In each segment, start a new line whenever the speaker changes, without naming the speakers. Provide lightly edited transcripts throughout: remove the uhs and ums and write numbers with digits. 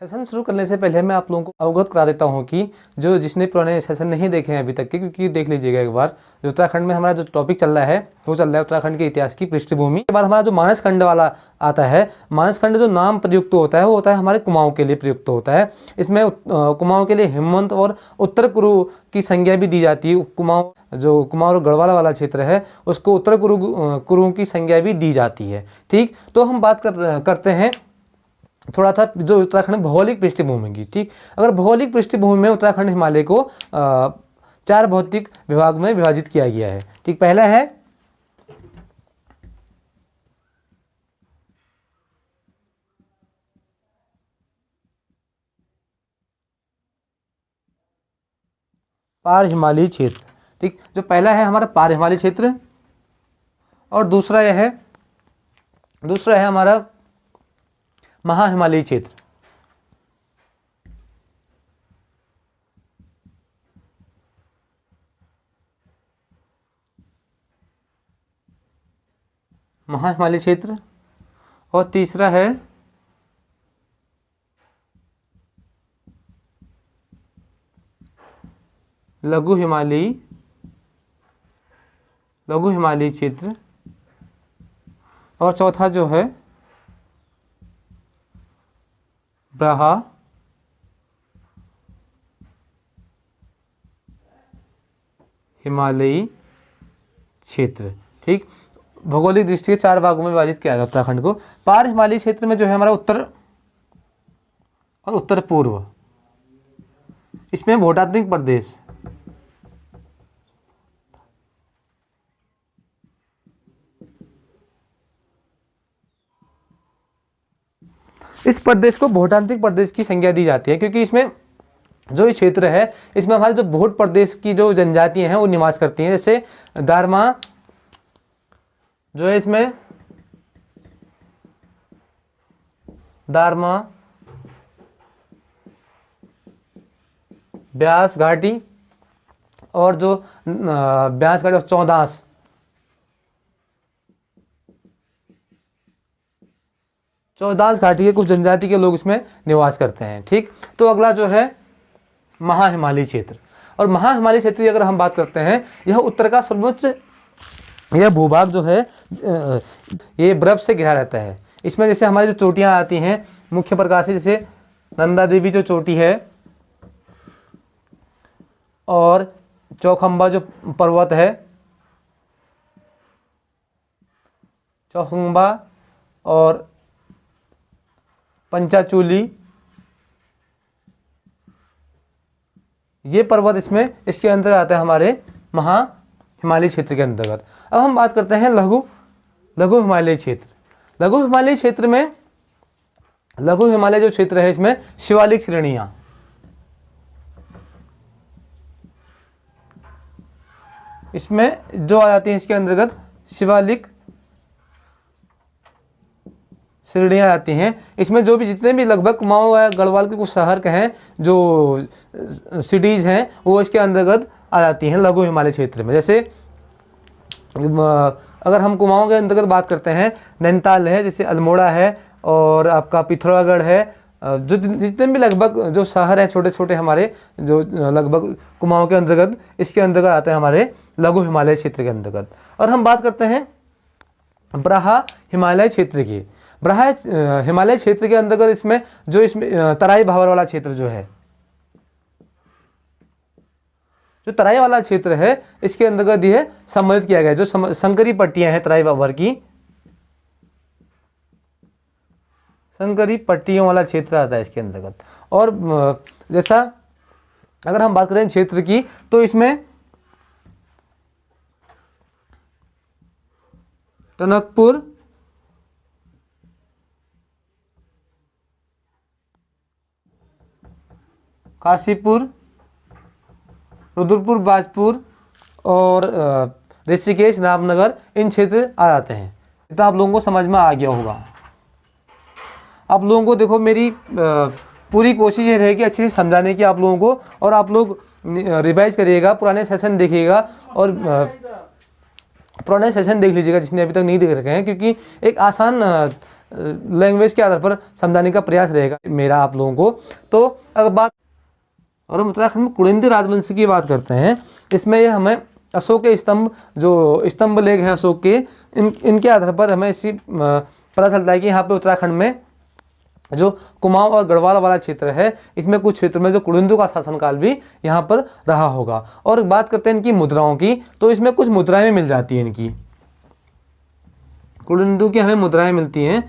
Session शुरू करने से पहले मैं आप लोगों को अवगत करा देता हूं कि जिसने पुराने सेशन नहीं देखे हैं अभी तक के, क्योंकि देख लीजिएगा एक बार। जो उत्तराखंड में हमारा जो टॉपिक चल रहा है वो चल रहा है उत्तराखंड के इतिहास की पृष्ठभूमि। के बाद हमारा जो मानस खंड वाला आता है, मानस खंड जो नाम प्रयुक्त होता है वो होता है हमारे कुमाऊं के लिए प्रयुक्त होता है। इसमें कुमाऊं के लिए हिमवंत और उत्तर कुरु की संज्ञा भी दी जाती है। कुमाऊं और गढ़वाल वाला क्षेत्र है उसको उत्तर कुरु की संज्ञा भी दी जाती है। ठीक, तो हम बात करते हैं थोड़ा सा जो उत्तराखंड भौगोलिक पृष्ठभूमि की। ठीक, अगर भौगोलिक पृष्ठभूमि में उत्तराखंड हिमालय को 4 भौतिक विभाग में विभाजित किया गया है। ठीक, पहला है पार हिमालयी क्षेत्र। ठीक, जो पहला है हमारा पार हिमालयी क्षेत्र और दूसरा है हमारा महा हिमालयी क्षेत्र। महा हिमालयी क्षेत्र और तीसरा है लघु हिमालयी क्षेत्र और चौथा जो है ब्रहा हिमालयी क्षेत्र। ठीक, भौगोलिक दृष्टि से 4 भागों में विभाजित किया गया उत्तराखंड को। पार हिमालयी क्षेत्र में जो है हमारा उत्तर और उत्तर पूर्व, इसमें भूटात्मिक प्रदेश, इस प्रदेश को भूटांत्रिक प्रदेश की संज्ञा दी जाती है, क्योंकि इसमें जो ये क्षेत्र है इसमें हमारे जो भूट प्रदेश की जो जनजातियां हैं वो निवास करती हैं। जैसे दारमा जो है, इसमें दारमा, ब्यास घाटी और जो ब्यास घाटी और चौदास घाटी के कुछ जनजाति के लोग इसमें निवास करते हैं। ठीक, तो अगला जो है महा हिमालयी क्षेत्र। और महा हिमालयी क्षेत्र की अगर हम बात करते हैं, यह उत्तर का सर्वोच्च यह भूभाग जो है ये बर्फ से घिरा रहता है। इसमें जैसे हमारी जो चोटियां आती हैं मुख्य प्रकार से, जैसे नंदा देवी जो चोटी है और चौखंबा जो पर्वत है, चौखंबा और पंचाचूली, ये पर्वत इसके अंदर आता है हमारे महा हिमालयी क्षेत्र के अंतर्गत। अब हम बात करते हैं लघु हिमालयी क्षेत्र। लघु हिमालयी क्षेत्र में लघु हिमालय जो क्षेत्र है इसमें शिवालिक श्रेणियां, इसमें जो आ जाती हैं इसके अंतर्गत शिवालिक श्रेणियाँ आती हैं। इसमें जो भी जितने भी लगभग कुमाऊं या गढ़वाल के कुछ शहर के हैं जो सिटीज़ हैं वो इसके अंतर्गत आ जाती हैं लघु हिमालय क्षेत्र में। जैसे अगर हम कुमाऊं के अंतर्गत बात करते हैं, नैनीताल है, जैसे अल्मोड़ा है और आपका पिथौरागढ़ है, जो जितने भी लगभग जो शहर हैं छोटे छोटे हमारे जो लगभग कुमाऊं के अंतर्गत इसके अंतर्गत आते हैं हमारे लघु हिमालय क्षेत्र के अंतर्गत। और हम बात करते हैं ब्रहा हिमालय क्षेत्र की। ब्रहा हिमालय क्षेत्र के अंतर्गत इसमें तराई भावर वाला क्षेत्र जो है, जो तराई वाला क्षेत्र है इसके अंतर्गत यह सम्मिलित किया गया है। जो संकरी पट्टियां हैं तराई भावर की, संकरी पट्टियों वाला क्षेत्र आता है इसके अंतर्गत। और जैसा अगर हम बात करें क्षेत्र की तो इसमें टनकपुर, काशीपुर, रुद्रपुर, बाजपुर और ऋषिकेश, नामनगर, इन क्षेत्र आ जाते हैं। तो आप लोगों को समझ में आ गया होगा। आप लोगों को देखो मेरी पूरी कोशिश ये रहेगी अच्छे से समझाने की आप लोगों को, और आप लोग रिवाइज करिएगा, पुराने सेशन देखिएगा और पुराने सेशन देख लीजिएगा जिसने अभी तक नहीं देख रखे हैं, क्योंकि एक आसान लैंग्वेज के आधार पर समझाने का प्रयास रहेगा मेरा आप लोगों को। तो अगर बात और हम उत्तराखंड में कुलिंदी राजवंश की बात करते हैं, इसमें ये हमें अशोक के स्तंभ, जो स्तंभ लेख हैं अशोक के, इनके आधार पर हमें इसी पता चलता है कि यहाँ पे उत्तराखंड में जो कुमाऊं और गढ़वाल वाला क्षेत्र है, इसमें कुछ क्षेत्र में जो कुलिंदों का शासनकाल भी यहाँ पर रहा होगा। और बात करते हैं इनकी मुद्राओं की, तो इसमें कुछ मुद्राएं भी मिल जाती हैं। इनकी कुलिंदों की हमें मुद्राएं मिलती हैं,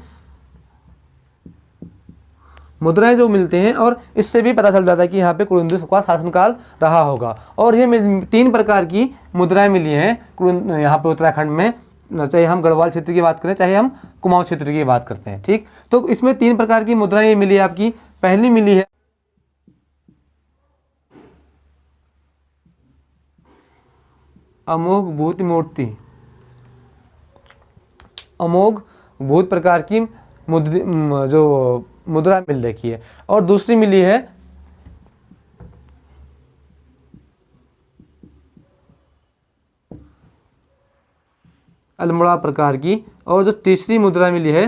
मुद्राएं जो मिलते हैं, और इससे भी पता चल जाता है कि यहाँ पे कुलिंदों का शासनकाल रहा होगा। और ये 3 प्रकार की मुद्राएं मिली हैं यहाँ पे उत्तराखंड में, चाहे हम गढ़वाल क्षेत्र की बात करें चाहे हम कुमाऊं क्षेत्र की बात करते हैं। ठीक, तो इसमें 3 प्रकार की मुद्राएं मिली है आपकी। पहली मिली है अमोघ भूत मूर्ति, अमोघ भूत प्रकार की जो मुद्रा मिल रखी है। और दूसरी मिली है अल्मोड़ा प्रकार की, और जो तीसरी मुद्रा मिली है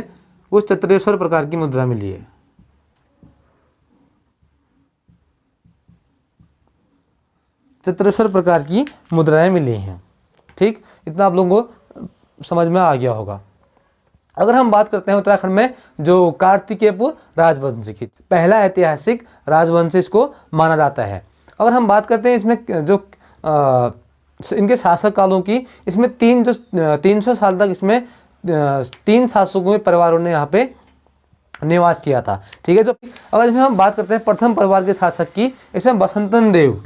वो चतुरेश्वर प्रकार की मुद्रा मिली है। चतुरेश्वर प्रकार की मुद्राएं मिली हैं। ठीक, इतना आप लोगों को समझ में आ गया होगा। अगर हम बात करते हैं उत्तराखंड में जो कार्तिकेयपुर राजवंश की, पहला ऐतिहासिक राजवंश इसको माना जाता है। अगर हम बात करते हैं इसमें जो इनके शासक कालों की, इसमें 300 साल तक इसमें 3 शासकों के परिवारों ने यहाँ पे निवास किया था। ठीक है, जो अगर इसमें हम बात करते हैं प्रथम परिवार के शासक की, इसमें बसंतन देव,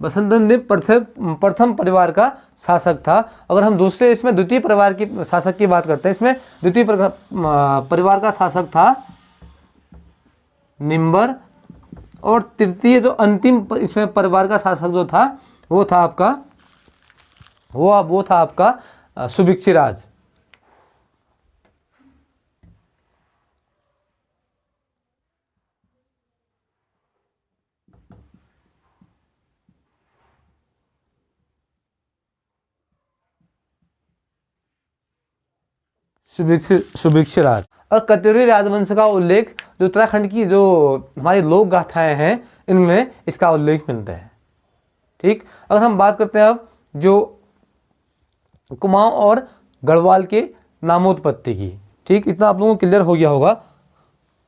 बसंतन देव प्रथम परिवार का शासक था। अगर हम दूसरे इसमें द्वितीय परिवार की शासक की बात करते हैं, इसमें द्वितीय परिवार का शासक था निम्बर, और तृतीय जो अंतिम इसमें परिवार का शासक जो था वो था आपका सुभिक्षिराज। सुभिक्षिराज। और कत्यूरी राजवंश का उल्लेख जो उत्तराखंड की जो हमारी लोक गाथाएं हैं इनमें इसका उल्लेख मिलता है। ठीक, अगर हम बात करते हैं अब जो कुमाऊं और गढ़वाल के नामोत्पत्ति की, ठीक, इतना आप लोगों को क्लियर हो गया होगा।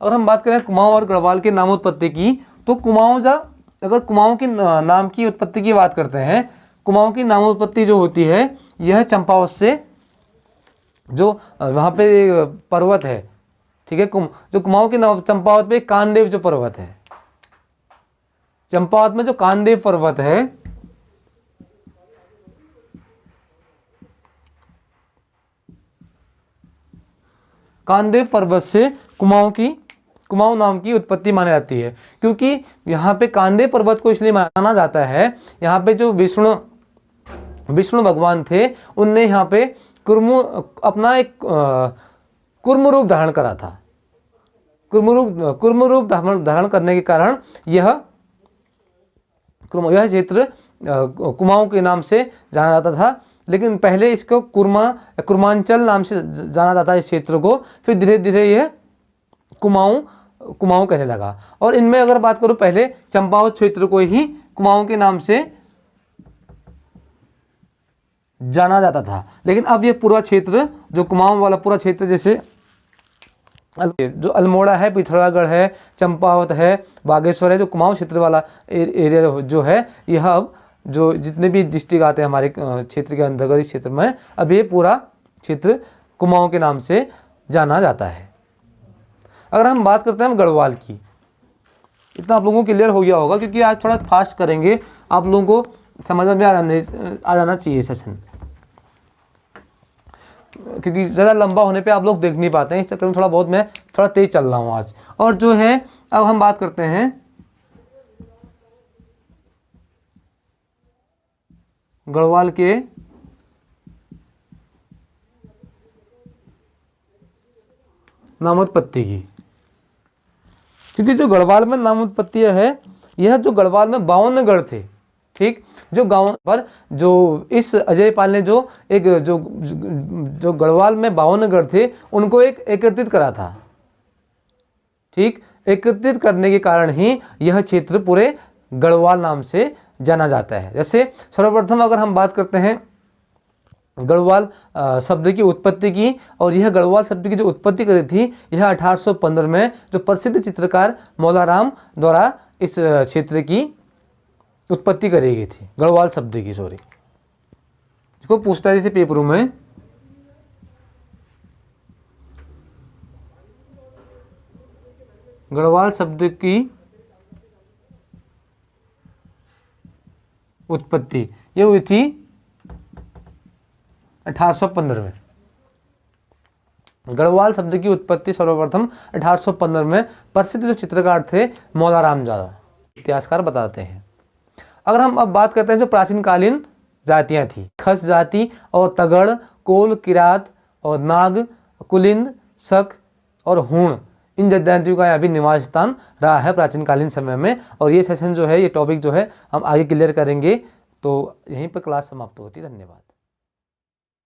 अगर हम बात करें कुमाऊं और गढ़वाल के नामोत्पत्ति की, तो अगर कुमाऊं की नाम की उत्पत्ति की बात करते हैं, कुमाऊं की नामोत्पत्ति जो होती है यह चंपावत से, जो वहाँ पे पर्वत है, ठीक है, जो कुमाऊं के चंपावत पे कानदेव जो पर्वत है, चंपावत में जो कानदेव पर्वत है, कानदेव पर्वत से कुमाऊं नाम की उत्पत्ति मानी जाती है। क्योंकि यहाँ पे कानदेव पर्वत को इसलिए माना जाता है, यहाँ पे जो विष्णु भगवान थे उनने यहाँ पे अपना एक कुर्म रूप धारण करा था। कुर्म रूप धारण करने के कारण यह क्षेत्र कुमाऊं के नाम से जाना जाता था। लेकिन पहले इसको कुर्मांचल नाम से जाना जाता है इस क्षेत्र को, फिर धीरे धीरे यह कुमाऊं कहने लगा। और इनमें अगर बात करूं, पहले चंपावत क्षेत्र को ही कुमाऊं के नाम से जाना जाता था, लेकिन अब ये पूरा क्षेत्र जो कुमाऊं वाला पूरा क्षेत्र, जैसे जो अल्मोड़ा है, पिथौरागढ़ है, चंपावत है, बागेश्वर है, जो कुमाऊं क्षेत्र वाला एरिया जो है, यह अब जो जितने भी डिस्ट्रिक्ट आते हैं हमारे क्षेत्र के अंतर्गत इस क्षेत्र में, अब ये पूरा क्षेत्र कुमाऊं के नाम से जाना जाता है। अगर हम बात करते हैं गढ़वाल की, इतना आप लोगों को क्लियर हो गया होगा, क्योंकि आज थोड़ा फास्ट करेंगे, आप लोगों को समझ में आ जाना चाहिए सेशन, क्योंकि ज़्यादा लंबा होने पे आप लोग देख नहीं पाते हैं, इस चक्कर में मैं थोड़ा तेज चल रहा हूँ आज। और जो है अब हम बात करते हैं गढ़वाल के नामोत्पत्ति की, क्योंकि जो गढ़वाल में नामोत्पत्ति है, यह जो गढ़वाल में 52 गढ़ थे, ठीक। जो गांव पर जो इस अजय पाल ने जो एक जो गढ़वाल में 52 गढ़ थे उनको एक एकत्रित करा था, ठीक। एकत्रित करने के कारण ही यह क्षेत्र पूरे गढ़वाल नाम से जाना जाता है। जैसे सर्वप्रथम अगर हम बात करते हैं गढ़वाल शब्द की उत्पत्ति की, और यह गढ़वाल शब्द की जो उत्पत्ति करी थी यह 1815 में जो प्रसिद्ध चित्रकार मौलाराम द्वारा इस क्षेत्र की उत्पत्ति करी गई थी, गढ़वाल शब्द की, सॉरी। इसको पूछता है जैसे पेपरों में, गढ़वाल शब्द की उत्पत्ति ये हुई थी 1815 में। गढ़वाल शब्द की उत्पत्ति सर्वप्रथम 1815 में प्रसिद्ध जो चित्रकार थे मौलाराम द्वारा, इतिहासकार बताते हैं। अगर हम अब बात करते हैं जो प्राचीन कालीन जातियां थी, खस जाति और तगड़, कोल, किरात और नाग, कुलिंद, शक और हूण, इन जनजातियों का यहाँ भी निवास स्थान रहा है प्राचीन कालीन समय में। और ये सेशन जो है, ये टॉपिक जो है हम आगे क्लियर करेंगे। तो यहीं पर क्लास समाप्त होती है। धन्यवाद।